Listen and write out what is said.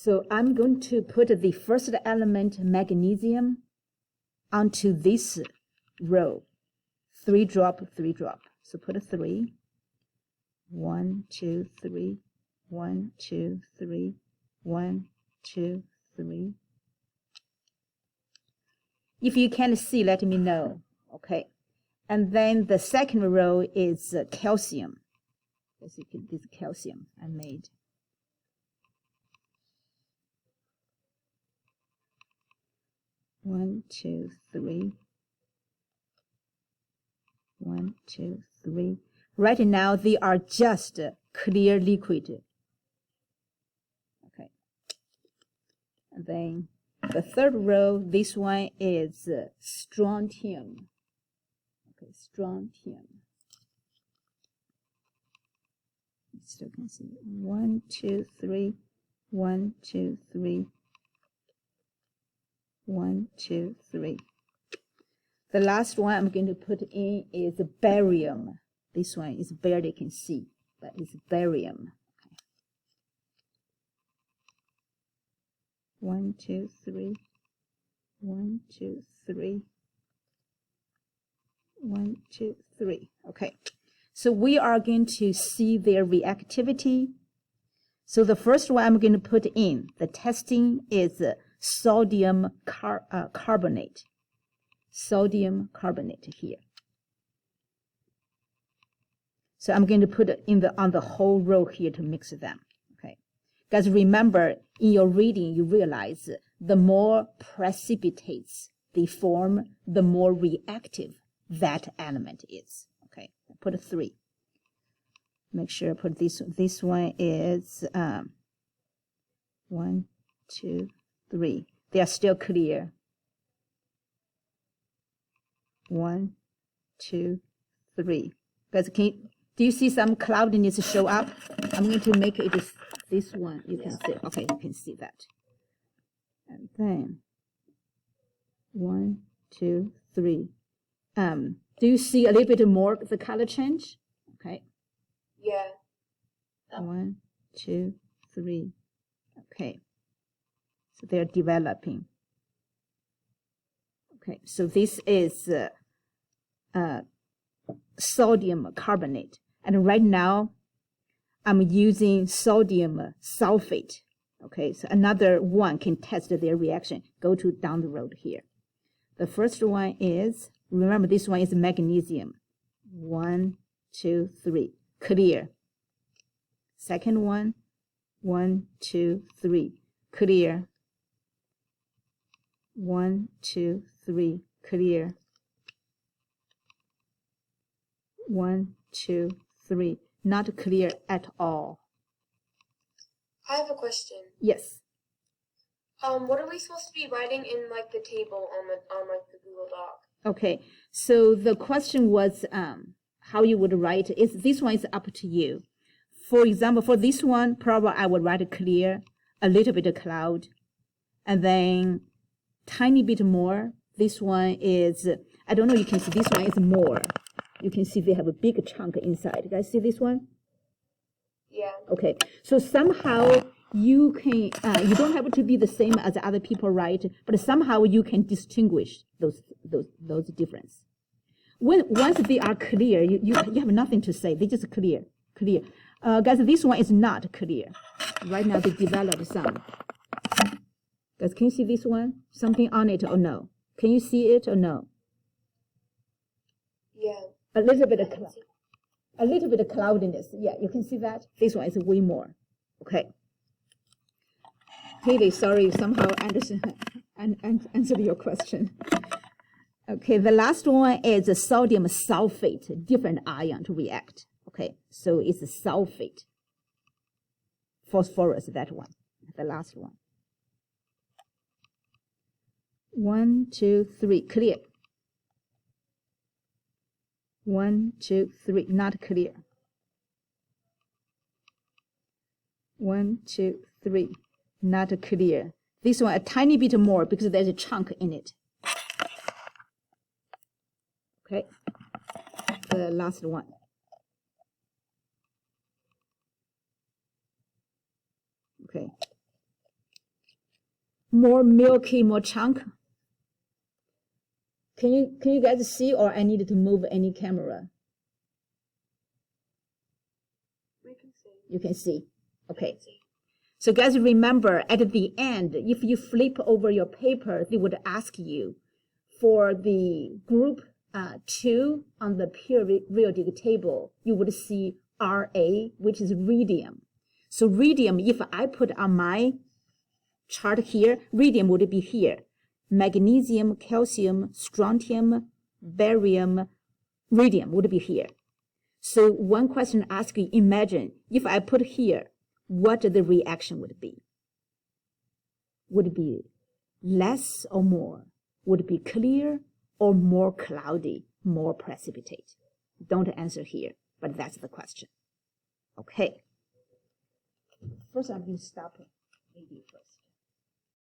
So I'm going to put the first element, magnesium, onto this row. 3 drop, 3 drop. So put a 3. 1, 2, 3. 1, 2, 3. 1, 2, 3. If you can't see, let me know. Okay. And then the second row is calcium. This is calcium I made. One, 2, 3. 1, 2, 3. Right now, they are just clear liquid. Okay. And then the third row, this one is strontium. Okay, strontium. You still can see 1, 2, 3. 1, 2, 3. 1, 2, 3. The last one I'm going to put in is barium. This one is barely can see, but it's barium. Okay. 1, 2, 3. 1, 2, 3. 1, 2, 3. Okay. So we are going to see their reactivity. So the first one I'm going to put in, the testing is sodium carbonate. Sodium carbonate here. So I'm going to put it in on the whole row here to mix them. Okay. Guys, remember in your reading, you realize the more precipitates they form, the more reactive that element is. Okay. Put a 3. Make sure I put this. This one is 1, 2, 3. They are still clear. 1, 2, 3. Guys, do you see some cloudiness show up? I'm going to make it this one. You can see. Okay, you can see that. And then 1, 2, 3. Do you see a little bit more the color change? Okay. Yeah. 1, 2, 3. Okay. So they're developing. Okay, so this is sodium carbonate. And right now, I'm using sodium sulfate. Okay, so another one can test their reaction. Go to down the road here. The first one is, remember this one is magnesium. 1, 2, 3. Clear. Second one, 1, 2, 3. Clear. 1, 2, 3. Clear. 1, 2, 3. Not clear at all. I have a question. Yes. What are we supposed to be writing in like the table on like the Google Doc? Okay. So the question was how you would write. This one is up to you. For example, for this one, probably I would write clear, a little bit of cloud, and then tiny bit more. This one is, I don't know, you can see this one is more. You can see they have a big chunk inside. You guys see this one? Yeah. Okay. So somehow you can, you don't have to be the same as other people write, but somehow you can distinguish those difference. Once they are clear, you have nothing to say. They just clear. Guys, this one is not clear. Right now they developed some. Guys, can you see this one? Something on it or no? Can you see it or no? Yeah. A little bit of cloudiness. Yeah, you can see that. This one is way more. Okay. Haley, sorry, somehow Anderson answered your question. Okay, the last one is a sodium sulfate, different ion to react. Okay, so it's a sulfate. Phosphorus, that one, the last one. 1, 2, 3, clear. 1, 2, 3, not clear. 1, 2, 3, not clear. This one a tiny bit more because there's a chunk in it. Okay, the last one. Okay, more milky, more chunk. Can you guys see, or I need to move any camera? We can see. You can see. Okay. So guys, remember at the end, if you flip over your paper, they would ask you for the group 2 on the periodic table, you would see RA, which is radium. So radium, if I put on my chart here, radium would be here. Magnesium, calcium, strontium, barium, radium would be here. So one question asks you, imagine if I put here, what the reaction would be? Would it be less or more? Would it be clear or more cloudy, more precipitate? Don't answer here, but that's the question. Okay. First, I'm going to stop maybe first.